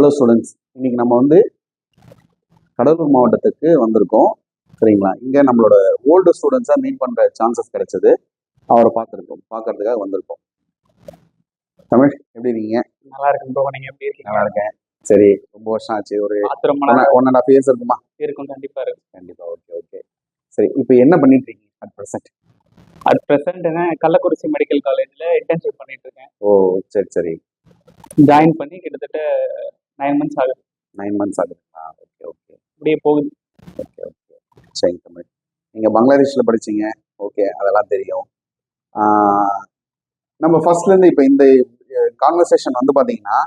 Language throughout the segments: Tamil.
ஹலோ ஸ்டூடெண்ட்ஸ், இன்னைக்கு நம்ம வந்து கடலூர் மாவட்டத்துக்கு வந்திருக்கோம். சரிங்களா? இங்கே நம்மளோட ஓல்டு ஸ்டூடெண்ட்ஸாக மீட் பண்ணுற சான்சஸ் கிடைச்சது. அவரை பார்க்கறதுக்காக வந்திருக்கோம். தமிழ், எப்படி இருக்கீங்க? நல்லா இருக்கு ப்ரோ. நீங்க எப்படி இருக்கீங்க? நல்லா இருக்கேன். சரி, ரொம்ப வருஷம் ஆச்சு. ஒரு ரொம்ப 1.5 years இருக்குமா? இருக்கும். கண்டிப்பா இருக்கு. கண்டிப்பா. Okay okay. சரி, இப்போ என்ன பண்ணிட்டு இருக்கீங்க அட் ப்ரெசென்ட்? கள்ளக்குறிச்சி மெடிக்கல் காலேஜ்ல இன்டர்ன்ஷிப் பண்ணிட்டு இருக்கேன். ஓ, சரி சரி. ஜாயின் பண்ணி கிட்டத்தட்ட 9 months ஆகுது. 9 months ஆகுதுங்களா? Okay okay. அப்படியே போகுது. Okay okay. சரி தமிழ், நீங்கள் பங்களாதேஷில் படிச்சீங்க. ஓகே, அதெல்லாம் தெரியும். நம்ம ஃபர்ஸ்ட்லேருந்து இப்போ இந்த கான்வர்சேஷன் வந்து பார்த்தீங்கன்னா,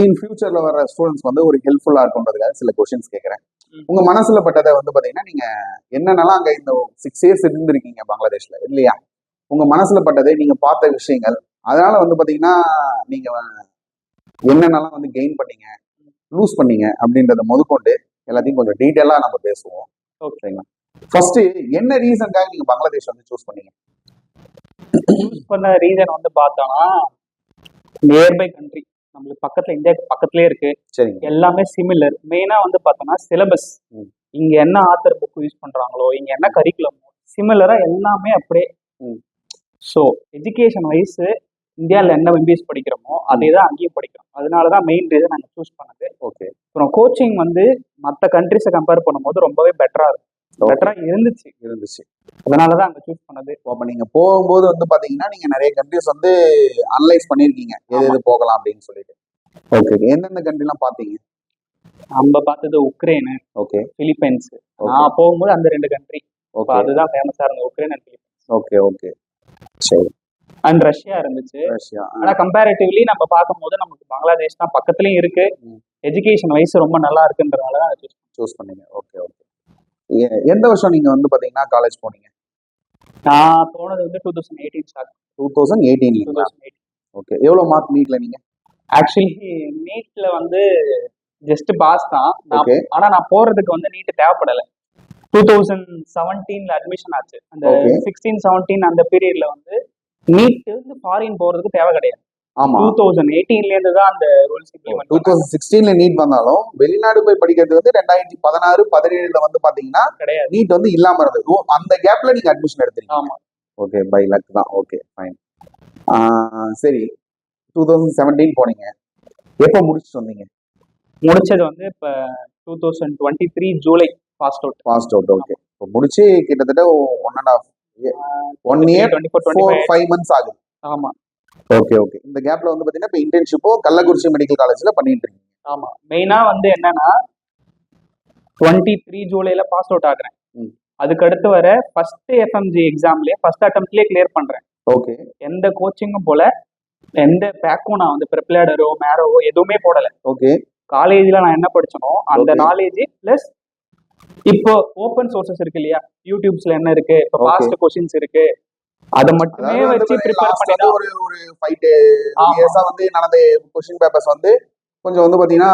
இன் ஃபியூச்சரில் வர ஸ்டூடெண்ட்ஸ் வந்து ஒரு ஹெல்ப்ஃபுல்லாக இருக்குன்றதுக்காக சில கொஷின்ஸ் கேட்குறேன். உங்கள் மனசில் பட்டதை வந்து பார்த்தீங்கன்னா, நீங்கள் என்னென்னலாம் அங்கே இந்த 6 years இருந்திருக்கீங்க பங்களாதேஷில் இல்லையா? உங்கள் மனசில் பட்டதை நீங்கள் பார்த்த விஷயங்கள், அதனால வந்து பார்த்தீங்கன்னா நீங்கள் என்னென்னலாம் வந்து கெயின் பண்ணீங்க, லூஸ் பண்ணீங்க அப்படின்றத முதற்கொண்டு எல்லாத்தையும் கொஞ்சம் டீட்டெயிலாக நம்ம பேசுவோம். ஓகேங்களா? ஃபர்ஸ்ட் என்ன ரீசனுக்காக நீங்க பங்களாதேஷ் வந்து சூஸ் பண்ணீங்க? சூஸ் பண்ண ரீசன் வந்து பார்த்தோம்னா, நியர்பை கண்ட்ரி, நம்மளுக்கு பக்கத்துல, இந்தியாவுக்கு பக்கத்துலேயே இருக்கு. சரி, எல்லாமே சிமிலர். மெயினா வந்து பார்த்தோம்னா சிலபஸ், இங்க என்ன ஆத்தர் புக் யூஸ் பண்றாங்களோ, இங்க என்ன கரிக்குலமோ சிமிலரா எல்லாமே அப்படியே. ஸோ எஜுகேஷன் வைஸ் இந்தியாவில் என்ன எம்பிஎஸ் படிக்கிறோமோ அதே தான் அங்கேயும் படிக்கிறோம். அதனாலதான் மெயின் ரீசன் நாங்கள் சூஸ் பண்ணது. ஓகே. அப்புறம் கோச்சிங் வந்து மற்ற கண்ட்ரிஸை கம்பேர் பண்ணும்போது ரொம்பவே பெட்டரா இருந்துச்சு. அதனாலதான் அங்க சூஸ் பண்ணது. அப்ப நீங்க போகும்போது வந்து பாத்தீங்கன்னா நீங்க நிறைய கண்ட்ரிஸ் வந்து அனலைஸ் பண்ணிருக்கீங்க, எது போகலாம் அப்படின்னு சொல்லிட்டு. ஓகே, எந்தெந்த கண்ட்ரிலாம் பாத்தீங்க? நம்ம பார்த்தது உக்ரைனு, ஓகே, பிலிப்பைன்ஸ். நான் போகும்போது அந்த 2 கண்ட்ரி அதுதான் ஃபேமஸா இருந்தது, Ukraine and Philippines. Okay okay, சரி. அண்ட் ரஷ்யா இருந்துச்சு. ஆனா கம்பேரிட்டிவ்லி நம்ம பார்க்கும்போது நமக்கு பங்களாதேஷ் தான் பக்கத்துலயும் இருக்கு, எஜுகேஷன் வைஸ் ரொம்ப நல்லா இருக்குன்றதுனால சூஸ் பண்ணீங்க. Okay okay. எந்த வருஷம் நீங்க வந்து பாத்தீங்கன்னா காலேஜ் போனீங்க? நான் போனது வந்து 2018 ஸ்டார்ட். 2018. ஓகே. எவ்வளவு மார்க் நீட்ல நீங்க? ஆக்சுவலி நீட்ல வந்து ஜஸ்ட் பாஸ் தான். ஆனா நான் போறதுக்கு வந்து நீட் தேவைப்படல. 2017 அட்மிஷன் ஆச்சு. அந்த 16-17 அந்த பீரியட்ல வந்து நீட் வந்து ஃபாரின் போறதுக்கு தேவை கிடையாது. 2018ல இருந்து தான் அந்த ரூல்ஸ் இம்ப்ளிமெண்ட். 2016ல நீட் வந்தாலும் வெளிநாடு போய் படிக்கிறது வந்து 2016-17ல வந்து பாத்தீங்கன்னா கிடையாது, நீட் வந்து இல்லாம இருந்தது. அந்த கேப்ல நீங்க அட்மிஷன் எடுத்தீங்க? ஆமா. ஓகே, பை லக் தான். Okay fine. சரி, 2017 போனீங்க. எப்போ முடிச்சுட்டு வந்தீங்க? முடிச்சது வந்து இப்ப 2023 ஜூலை பாஸ்ட் அவுட். ஓகே. இப்போ முடிச்சு கிட்டத்தட்ட 1 year 4-5 months ஆகுது. ஆமா. Okay okay. இந்த கேப்ல வந்து பாத்தீங்கன்னா இப்போ இன்டர்ன்ஷிப்போ கள்ளக்குறிச்சி மெடிக்கல் காலேஜ்ல பண்ணிட்டு இருக்கீங்க? ஆமா. மெயினா வந்து என்னன்னா 23 ஜூலைல பாஸ் அவுட் ஆகுறேன். அதுக்கு அடுத்து வர ஃபர்ஸ்ட் எஃப்எம்ஜி எக்ஸாம்லயே ஃபர்ஸ்ட் அட்டெம்ப்ட்லயே கிளியர் பண்றேன். ஓகே. எந்த கோச்சிங்கும் போல, எந்த பேக்கும் நான் வந்து ப்ரிப்ளேடரோ மேரோவோ எதுவுமே போடல. ஓகே. காலேஜ்ல நான் என்ன படிச்சனோ அந்த நாலேஜ் பிளஸ் இப்போ ஓப்பன் சோர்சஸ் இருக்கு இல்லையா, யூடியூப்ஸ்ல என்ன இருக்கு, இப்போ பாஸ்ட் क्वेश्चंस இருக்கு, அத மட்டுமே வச்சு ப்ரிப்பேர் பண்ணி ஒரு 5 இயர்ஸா வந்து நடந்த क्वेश्चन பேப்பர்ஸ் வந்து கொஞ்சம் வந்து பாத்தீங்கன்னா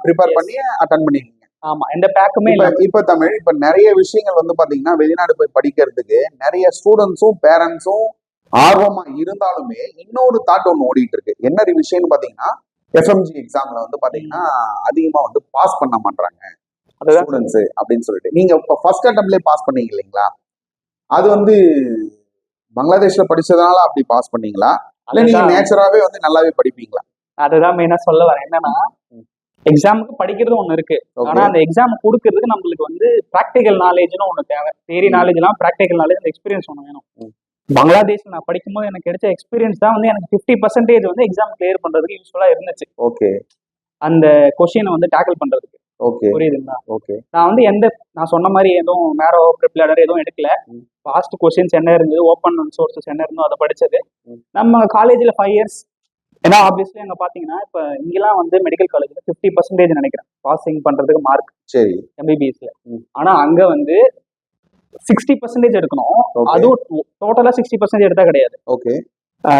ப்ரிப்பேர் பண்ணி அட்டெண்ட் பண்ணிருக்கீங்க. ஆமா. எந்த பேக்குமே இல்ல. இப்ப தமிழ், இப்ப நிறைய விஷயங்கள் வந்து பாத்தீங்கன்னா வெளிநாடு போய் படிக்கிறதுக்கு நிறைய ஸ்டூடெண்ட்ஸும் பேரண்ட்ஸும் ஆர்வமா இருந்தாலுமே இன்னொரு தாட் ஒன்று ஓடிட்டு இருக்கு. என்ன விஷயம்னு பாத்தீங்கன்னா எஃப்எம்ஜி எக்ஸாம்ல வந்து பாத்தீங்கன்னா அதிகமா வந்து பாஸ் பண்ண மாட்டாங்க ஸ்டூடெண்ட்ஸ் அப்படின்னு சொல்லிட்டு. நீங்க இப்ப ஃபர்ஸ்ட் அட்டெம்ப்ட்லயே பாஸ் பண்ணீங்க இல்லைங்களா? அது வந்து பங்களாதேஷ்ல படிச்சதுனால அப்படி பாஸ் பண்ணீங்களா, இல்ல நீங்க நேச்சராவே வந்து நல்லாவே படிப்பீங்களா? அதுதான் மெயினா சொல்ல வரேன். என்னன்னா எக்ஸாமுக்கு படிக்கிறது ஒண்ணு இருக்கு, ஆனா அந்த எக்ஸாம் கொடுக்கறதுக்கு நம்மளுக்கு வந்து பிராக்டிகல் நாலேஜ்னு ஒண்ணு தேவை. தியரி நாலேஜ் எல்லாம் பிராக்டிகல் நாலேஜ், அந்த எக்ஸ்பீரியன்ஸ் ஒண்ணு வேணும். பங்களாதேஷ்ல நான் படிக்கும்போது எனக்கு கிடைச்ச எக்ஸ்பீரியன்ஸ் தான் வந்து எனக்கு 50% வந்து எக்ஸாம் கிளியர் பண்றதுக்கு யூஸ்ஃபுல்லா இருந்துச்சு. ஓகே. அந்த கொஸ்டினை வந்து டேக்கிள் பண்றதுக்கு. ஓகே, புரியுதுங்களா? ஓகே. நான் வந்து நான் சொன்ன மாதிரி எதுவும் மேரோ ப்ரிப்ளேடர் எதுவும் எடுக்கல. பாஸ்ட் क्वेश्चंस என்ன இருந்தது, ஓப்பன் சோர்சஸ் என்ன இருந்தோ அதை படிச்சது. நம்ம காலேஜ்ல 5 years, ஏன்னா ஆப்வியஸ்லி அங்க பாத்தீங்கன்னா இப்ப இங்கெல்லாம் வந்து மெடிக்கல் காலேஜ்ல 50% நினைக்கிறேன் பாசிங் பண்றதுக்கு மார்க். சரி, எம்பிபிஎஸ்ல. ஆனா அங்க வந்து 60% எடுக்கணும். அதுவும் டோட்டலா 60% எடுத்தா கிடையாது. ஓகே.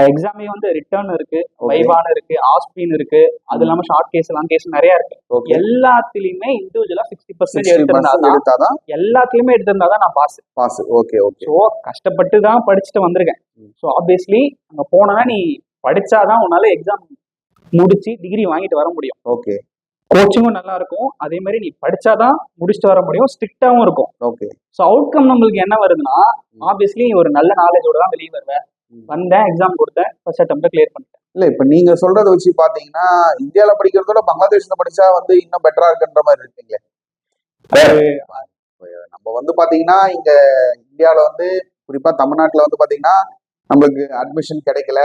எக்ஸாமே வந்து ரிட்டர்ன் இருக்கு, வைவான இருக்கு, ஆஸ்பின் இருக்கு, அது இல்லாம ஷார்ட் கேஸ், லாங் கேஸ் நிறைய இருக்கு. எல்லாத்துலயுமே இண்டிவிஜுவலா 60% எடுத்திருந்தாதான், எல்லாத்துலயுமே எடுத்திருந்தாதான் நான் பாஸ். Okay okay. சோ கஷ்டப்பட்டு தான் படிச்சுட்டு வந்திருக்கேன். சோ ஆப்வியஸ்லி அங்க போனா நீ படிச்சாதான் உன்னால எக்ஸாம் முடிச்சு டிகிரி வாங்கிட்டு வர முடியும். ஓகே கோச்சிங்கும் நல்லா இருக்கும், அதே மாதிரி நீ படிச்சாதான் முடிச்சுட்டு வர முடியும், ஸ்ட்ரிக்டாவும் இருக்கும். ஓகே ஸோ அவுட்கம் நம்மளுக்கு என்ன வருதுன்னா, ஆப்வியஸ்லி ஒரு நல்ல நாலேஜோட தான் வெளியே வருவேன். வந்தேன், எக்ஸாம் கொடுத்தேன், ஃபர்ஸ்ட் அட்டெம்ப்ட் கிளியர் பண்ணிட்டேன். இல்ல இப்ப நீங்க சொல்றத வச்சு பாத்தீங்கன்னா இந்தியால படிக்கிறதோட பங்களாதேஷ்ல படிச்சா வந்து இன்னும் பெட்டரா இருக்குன்ற மாதிரி இருக்கீங்களே. நம்ம வந்து பாத்தீங்கன்னா இங்க இந்தியால வந்து குறிப்பா தமிழ்நாட்டுல வந்து பாத்தீங்கன்னா நம்மளுக்கு அட்மிஷன் கிடைக்கல.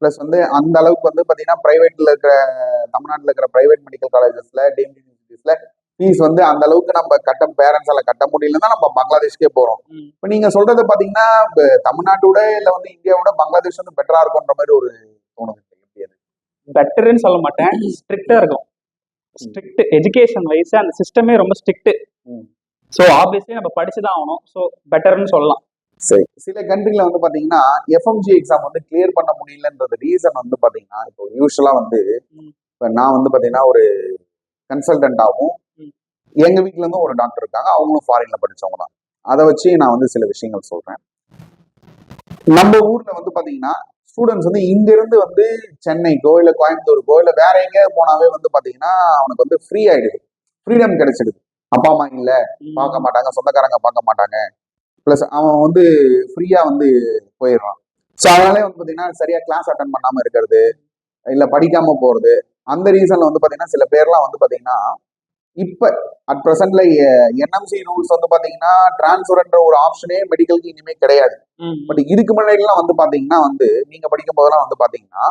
பிளஸ் வந்து அந்த அளவுக்கு வந்து பாத்தீங்கன்னா பிரைவேட்ல இருக்கிற தமிழ்நாட்டுல இருக்கிற பிரைவேட் மெடிக்கல் காலேஜஸ்ல டீம்டு யூனிவர்சிட்டிஸ்ல ஃபீஸ் வந்து அந்த அளவுக்கு நம்ம பேரண்ட்ஸால கட்ட முடியலன்னா நம்ம பங்களாதேஷ்கே போறோம். இப்ப நீங்க சொல்றது பாத்தீங்கன்னா தமிழ்நாட்டோட இல்ல வந்து இந்தியாவோட பங்களாதேஷ் வந்து பெட்டரா இருக்கும்ன்ற மாதிரி ஒரு தோணுது. எப்படி அது பெட்டர்ன்னு சொல்ல மாட்டேன், ஸ்ட்ரிக்டா இருக்கும். ஸ்ட்ரிக்ட் எஜுகேஷன் வைஸ் அந்த சிஸ்டமே ரொம்ப ஸ்ட்ரிக்ட். ஸோ ஆப்வியஸ்லி நம்ம படிச்சுதான் ஆகணும். ஸோ பெட்டர்னு சொல்லலாம். சரி, சில கண்ட்ரில வந்து பாத்தீங்கன்னா எஃப்எம்ஜி எக்ஸாம் வந்து கிளியர் பண்ண முடியலன்றது ரீசன் வந்து பாத்தீங்கன்னா இப்போ யூஸ்வலா வந்து இப்போ நான் வந்து பாத்தீங்கன்னா ஒரு கன்சல்டன்டாகவும் எங்க வீட்ல இருந்தும் ஒரு டாக்டர் இருக்காங்க, அவங்களும் ஃபாரின்ல படிச்சவங்க தான். அதை வச்சு நான் வந்து சில விஷயங்கள் சொல்றேன். நம்ம ஊர்ல வந்து பாத்தீங்கன்னா ஸ்டூடெண்ட்ஸ் வந்து இங்க இருந்து வந்து சென்னைக்கோ இல்ல கோயம்புத்தூருக்கோ இல்ல வேற எங்கேயாவது போனாவே வந்து பாத்தீங்கன்னா அவனுக்கு வந்து ஃப்ரீ ஆயிடுது, ஃப்ரீடம் கிடைச்சிடுது. அப்பா அம்மா இல்ல பார்க்க மாட்டாங்க, சொந்தக்காரங்க பார்க்க மாட்டாங்க, பிளஸ் அவன் வந்து ஃப்ரீயா வந்து போயிடுறான். ஸோ அதனாலே வந்து பாத்தீங்கன்னா சரியா கிளாஸ் அட்டன் பண்ணாம இருக்கிறது இல்ல படிக்காம போறது, அந்த ரீசன்ல வந்து பாத்தீங்கன்னா சில பேர்லாம் வந்து பாத்தீங்கன்னா இப்ப அட் ப்ரெசென்ட்ல என்எம்சி ரூல்ஸ் வந்து பாத்தீங்கன்னா டிரான்ஸ்ஃபர்ன்ற ஒரு ஆப்ஷனே மெடிக்கலுக்கு இனிமே கிடையாது. பட் இதுக்கு முன்னாடிலாம் வந்து பாத்தீங்கன்னா வந்து நீங்க படிக்கும் போதெல்லாம் வந்து பாத்தீங்கன்னா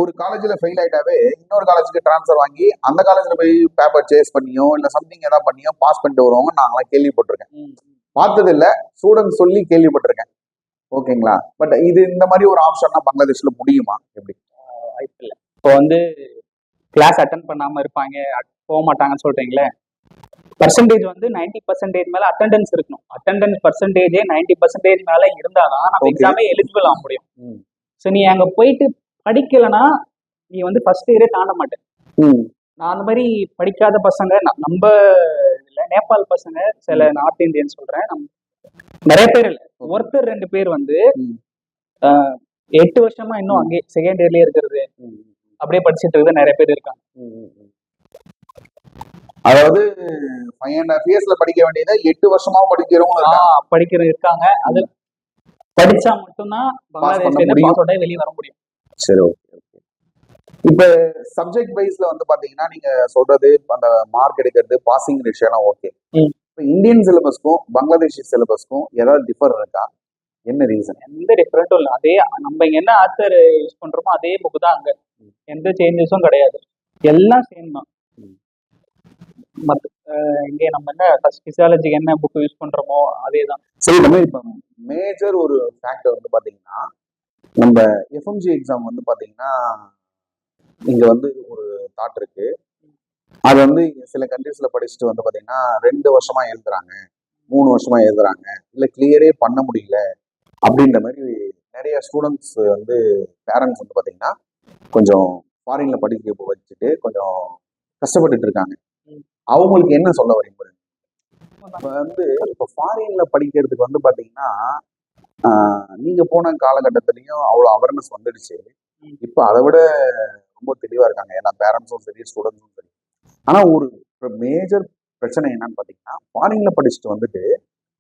ஒரு காலேஜ்ல ஃபெயில் ஆயிட்டாவே இன்னொரு காலேஜுக்கு டிரான்ஸ்ஃபர் வாங்கி அந்த காலேஜ்ல போய் பேப்பர் சேஸ் பண்ணியோ இல்ல சம்திங் ஏதாவது பண்ணியோ பாஸ் பண்ணிட்டு வருவாங்க. நாங்களாம் கேள்விப்பட்டிருக்கேன், பார்த்தது இல்ல, ஸ்டூடெண்ட் சொல்லி கேள்விப்பட்டிருக்கேன். ஓகேங்களா? பட் இது இந்த மாதிரி ஒரு ஆப்ஷன்னா பங்களாதேஷ்ல முடியுமா? எப்படி? வாய்ப்பு இல்லை. இப்போ வந்து கிளாஸ் அட்டன் பண்ணாம இருப்பாங்க, போக மாட்டாங்கன்னு சொல்றீங்களே, பர்சன்டேஜ் வந்து 90% மேல அட்டெண்டன்ஸ் இருக்கணும். அட்டெண்டன்ஸ் பர்சன்டேஜே 90% மேல இருந்தாதான் நம்ம எக்ஸாமே எலிஜிபிள் ஆக முடியும். ஸோ நீ அங்க போயிட்டு படிக்கலைன்னா நீ வந்து ஃபர்ஸ்ட் இயரே தாண்ட மாட்டேன். நான் அந்த மாதிரி படிக்காத பசங்க நம்ம இல்லை, நேபாள் பசங்க, சில நார்த் இந்தியன் சொல்றேன், நிறைய பேர் இல்லை, ஒருத்தர் 2 பேர் வந்து 8 வருஷமா இன்னும் அங்கே செகண்ட் இயர்லயே இருக்கிறது, அப்படியே படிச்சுட்டு இருக்கிறது நிறைய பேர் இருக்காங்க. அதாவது 5.5 இயர்ஸ்ல படிக்க வேண்டியதை 8 வருஷமாவும் படிக்கிறவங்க இருக்காங்க. அது படிச்சா மட்டும்தான் பங்களாதேஷ்ல வெளியே வர முடியும். சரி, ஓகே ஓகே. இப்ப சப்ஜெக்ட் வைஸ்ல வந்து பாத்தீங்கன்னா நீங்க சொல்றது அந்த மார்க் எடுக்கிறது பாசிங் ரேஷியோலாம் ஓகே. இப்போ இந்தியன் சிலபஸ்க்கும் பங்களாதேஷி சிலபஸ்க்கும் ஏதாவது டிஃபர் இருக்கா? என்ன ரீசன்? எந்த டிஃபரெண்ட்டும் இல்லை, அதே நம்ம இங்க என்ன ஆத்தர் யூஸ் பண்றோமோ அதே புக்கு தான் அங்க, எந்த சேஞ்சஸும் கிடையாது, எல்லாம் சேம் தான். இங்கே நம்ம என்ன பிசியாலஜிக்கு என்ன புக் யூஸ் பண்றோமோ அதே தான். சரி, நம்ம இப்போ மேஜர் ஒரு ஃபேக்டர் வந்து பாத்தீங்கன்னா நம்ம எஃப்எம்ஜி எக்ஸாம் வந்து பாத்தீங்கன்னா இங்க வந்து ஒரு தாட் இருக்கு, அது வந்து சில கண்ட்ரீஸ்ல படிச்சுட்டு வந்து பாத்தீங்கன்னா 2 வருஷமா எழுதுறாங்க, 3 வருஷமா எழுதுறாங்க, இல்ல கிளியரே பண்ண முடியல அப்படின்ற மாதிரி நிறைய ஸ்டூடெண்ட்ஸ் வந்து பேரண்ட்ஸ் வந்து பாத்தீங்கன்னா கொஞ்சம் ஃபாரின்ல படிக்க வச்சுட்டு கொஞ்சம் கஷ்டப்பட்டுட்டு இருக்காங்க. அவங்களுக்கு என்ன சொல்ல வரீங்க? இப்போ ஃபாரின்ல படிக்கிறதுக்கு வந்து பாத்தீங்கன்னா நீங்க போன காலகட்டத்திலையும் அவ்வளோ அவேர்னஸ் வந்துடுச்சு. இப்போ அதை விட ரொம்ப தெளிவா இருக்காங்க, ஏன்னா பேரண்ட்ஸும் சரி ஸ்டூடெண்ட்ஸும் சரி. ஆனா ஒரு மேஜர் பிரச்சனை என்னன்னு பாத்தீங்கன்னா ஃபாரின்ல படிச்சுட்டு வந்துட்டு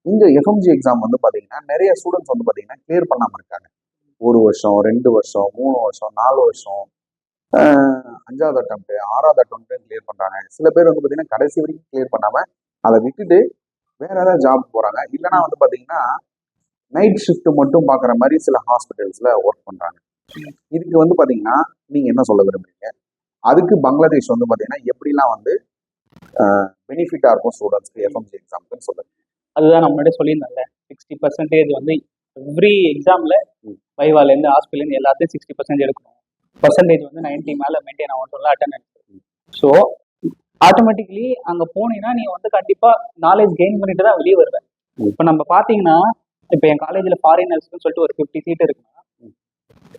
இந்த எஃப்எம்ஜி எக்ஸாம் வந்து பாத்தீங்கன்னா நிறைய ஸ்டூடெண்ட்ஸ் வந்து பாத்தீங்கன்னா கிளியர் பண்ணாம இருக்காங்க. 1 வருஷம், 2 வருஷம், 3 வருஷம், 4 வருஷம், 5வது அட்டெம்ப்ட், 6வது அட்டெம்ப்ட் கிளியர் பண்றாங்க. சில பேர் வந்து பாத்தீங்கன்னா கடைசி வரைக்கும் கிளியர் பண்ணாம அதை விட்டுட்டு வேற ஏதாவது ஜாப் போறாங்க, இல்லைன்னா வந்து பாத்தீங்கன்னா நைட் ஷிஃப்ட் மட்டும் பாக்குற மாதிரி சில ஹாஸ்பிட்டல்ஸ்ல ஒர்க் பண்றாங்க. இதுக்கு வந்து பாத்தீங்கன்னா நீங்க என்ன சொல்ல விரும்புறீங்க? அதுக்கு பங்களாதேஷ் வந்து பாத்தீங்கன்னா எப்படிலாம் வந்து பெனிஃபிட்டா இருக்கும் ஸ்டூடெண்ட்ஸ்க்கு எஃப்எம்ஜி எக்ஸாம்னு சொல்லுங்க. அதுதான் நம்ம முன்னாடி சொல்லியிருந்தாங்க, 60% வந்து எவ்ரி எக்ஸாம்ல வைவால இருந்து ஹாஸ்பிட்டல் இருந்து எல்லாத்தையும் 60% எடுக்கணும். பர்சன்டேஜ் வந்து 90 மேல மெயின்டைன் ஆகும் சொல்ல அட்டெண்டன்ஸ். ஸோ ஆட்டோமேட்டிக்லி அங்க போனீங்கன்னா நீ வந்து கண்டிப்பா நாலேஜ் கெயின் பண்ணிட்டு தான் வெளியே வருவேன். இப்போ நம்ம பாத்தீங்கன்னா இப்போ என் காலேஜ்ல ஃபாரினர்ஸ்னு சொல்லிட்டு ஒரு 50 சீட் இருக்குன்னா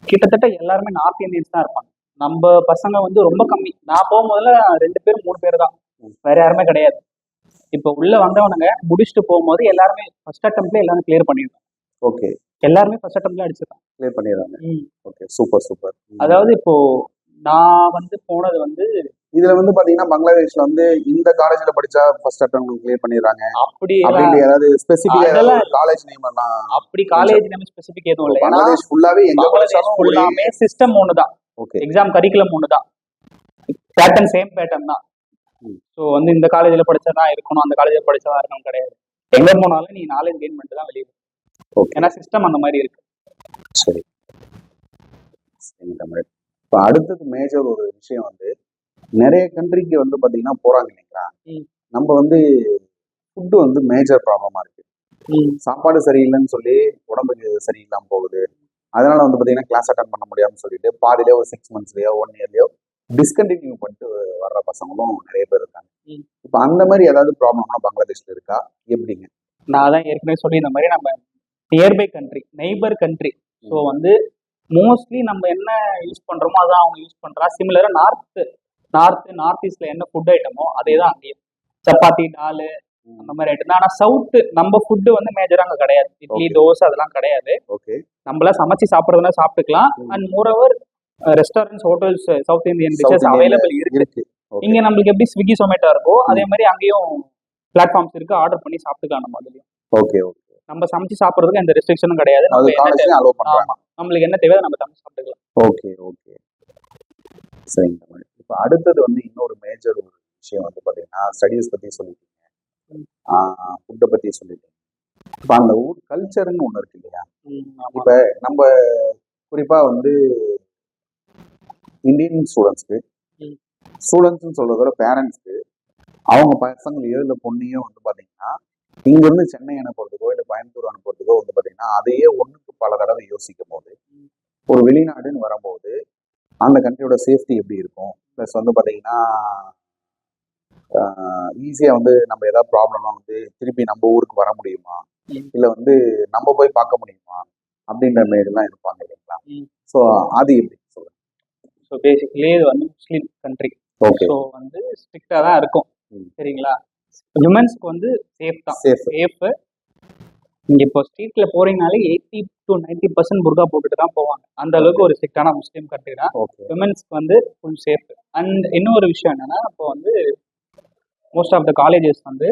கிட்டத்தட்ட எல்லாருமே நார்த் இந்தியன்ஸ் தான் இருப்பாங்க. நம்ம பசங்க வந்து ரொம்ப கம்மி. நான் போகும்போதுல 2 பேர் 3 பேர் தான், வேற யாருமே கிடையாது. இப்போ உள்ள வந்தவனுங்க முடிச்சுட்டு போகும்போது எல்லாருமே ஃபர்ஸ்ட் அட்டெம்ப்ட்ல எல்லாரும் கிளியர் பண்ணிடுறாங்க. ஓகே, எல்லாருமே ஃபர்ஸ்ட் அட்டெம்ப்ட்ல அடிச்சிருக்காங்க, கிளியர் பண்ணிடுறாங்க. Okay, super super. அதாவது இப்போ நான் வந்து போனது வந்து இதுல வந்து பாத்தீங்கன்னா பங்களாதேஷ்ல வந்து இந்த காலேஜ்ல படிச்சா ஃபர்ஸ்ட் அட்டம் கிளியர் பண்ணிடுறாங்க அப்படி அப்படின்னு ஏதாவது ஸ்பெசிபிக் அதெல்லாம் காலேஜ் நேம் எல்லாம் அப்படி காலேஜ் நேம் ஸ்பெசிபிக் எதுவும் இல்லை. ஏன்னா பங்களாதேஷ் ஃபுல்லாவே எங்க பங்களாதேஷ் படிச்சாலும் ஃபுல்லாமே சிஸ்டம் ஒண்ணுதான், ஓகே எக்ஸாம் கரிக்குலம் ஒண்ணுதான், பேட்டர்ன் சேம் பேட்டர்ன் தான். ம். ஸோ வந்து இந்த காலேஜ்ல படிச்சதான் இருக்கணும், அந்த காலேஜ்ல படிச்சதா இருக்கணும் கிடையாது. எங்க போனாலும் நீ நாலேஜ் கெயின் பண்ணிட்டு தான் வெளியே. ஓகே ஏன்னா சிஸ்டம் அந்த மாதிரி இருக்கு. சரி சரி தமிழ். இப்போ அடுத்தது மேஜர் ஒரு விஷயம் வந்து நிறைய கண்ட்ரிக்கு வந்து பாத்தீங்கன்னா போறாங்க இல்லைங்களா, ம். நம்ம வந்து ஃபுட்டு வந்து மேஜர் ப்ராப்ளமா இருக்கு. சாப்பாடு சரியில்லைன்னு சொல்லி உடம்புக்கு சரியில்லாம போகுது. அதனால வந்து பாத்தீங்கன்னா கிளாஸ் அட்டன் பண்ண முடியாதுன்னு சொல்லிட்டு பாதியிலே ஒரு 6 monthsலயோ 1 yearலயோ டிஸ்கண்டினியூ பண்ணிட்டு வர்ற பசங்களும் நிறைய பேர் இருக்காங்க. இப்போ அந்த மாதிரி ஏதாவது ப்ராப்ளம்னா பங்களாதேஷ்ல இருக்கா எப்படிங்க? நான் தான் ஏற்கனவே சொல்லி இந்த மாதிரி நம்ம nearby country, neighbour country. So வந்து மோஸ்ட்லி நம்ம என்ன யூஸ் பண்றோமோ அதான் அவங்க யூஸ் பண்றா. சிமிலரா நார்த் ஈஸ்ட்ல என்ன ஃபுட் ஐட்டமோ அதே தான் அங்கேயும், சப்பாத்தி டாலு அந்த மாதிரி ஐட்டம் தான். ஆனா சவுத் நம்ம ஃபுட்டு வந்து மேஜரா அங்க கிடையாது. இட்லி தோசை அதெல்லாம் கிடையாது. ஓகே நம்மள சமைச்சு சாப்பிட்றதுனா சாப்பிட்டுக்கலாம். And moreover restaurants, hotels, south Indian dishes available இருக்கு. இங்க நம்மளுக்கு எப்படி ஸ்விக்கி சொமேட்டோ இருக்கோ அதே மாதிரி அங்கேயும் பிளாட்ஃபார்ம்ஸ் இருக்கு, ஆர்டர் பண்ணி சாப்பிட்டுக்கலாம் நம்ம அதுலயும். ஓகே ஓகே நம்ம சமைச்சு சாப்பிட்றதுக்கு எந்த ரெஸ்ட்ரிக்ஷனும் கிடையாது. அது காலேஜ்லயே அலோவ் பண்றாங்க. நம்மளுக்கு என்ன தேவை நம்ம சமைச்சு சாப்பிட்டுக்கலாம். ஓகே ஓகே சரிங்க தமிழ். இப்போ அடுத்தது வந்து இன்னொரு மேஜர் ஒரு விஷயம் வந்து பாத்தீங்கன்னா ஸ்டடீஸ் பத்தி சொல்லிட்டீங்க, ஃபுட்டை பத்தி சொல்லிட்டீங்க. இப்போ அந்த ஊர் கல்ச்சர்னு ஒண்ணு இருக்கு இல்லையா? இப்ப நம்ம குறிப்பா வந்து இந்தியன் ஸ்டூடெண்ட்ஸ்னு சொல்றதோட பேரண்ட்ஸ்க்கு அவங்க பசங்களையோ இல்லை பொண்ணையோ வந்து பாத்தீங்கன்னா இங்க இருந்து சென்னை அனுப்புறதுக்கோ இல்லை கோயம்புத்தூர் அனுப்புறதுக்கோ வந்து பாத்தீங்கன்னா அதையே ஒண்ணுக்கு பல தடவை யோசிக்கும் போது ஒரு வெளிநாடுன்னு வரும்போது அந்த கண்ட்ரியோட சேஃப்டி எப்படி இருக்கும், ப்ளஸ் வந்து பாத்தீங்கன்னா ஈஸியா வந்து நம்ம ஏதாவது ப்ராப்ளம்னா வந்து திருப்பி நம்ம ஊருக்கு வர முடியுமா, இல்ல வந்து நம்ம போய் பார்க்க முடியுமா அப்படின்ற மாதிரிலாம் இருப்பாங்க இல்லைங்களா? ஸோ அது எப்படி சொல்லுங்க. ஸோ பேசிக்கலி இது வந்து முஸ்லீம் கண்ட்ரி. ஓகே ஸோ வந்து ஸ்ட்ரிக்டா தான் இருக்கும். சரிங்களா? விமென்ஸ்க்கு வந்து சேஃப் தான், சேஃப். இங்க இப்போ ஸ்ட்ரீட்ல போறீங்கனாலே 80 to 90% புர்கா போட்டுட்டு தான் போவாங்க. அந்த அளவுக்கு ஒரு ஸ்ட்ரிக்டான முஸ்லீம் கண்ட்ரி தான். விமென்ஸ்க்கு வந்து ஃபுல் சேஃப். அண்ட் இன்னொரு விஷயம் என்னன்னா, இப்போ வந்து மோஸ்ட் ஆஃப் த காலேஜஸ் வந்து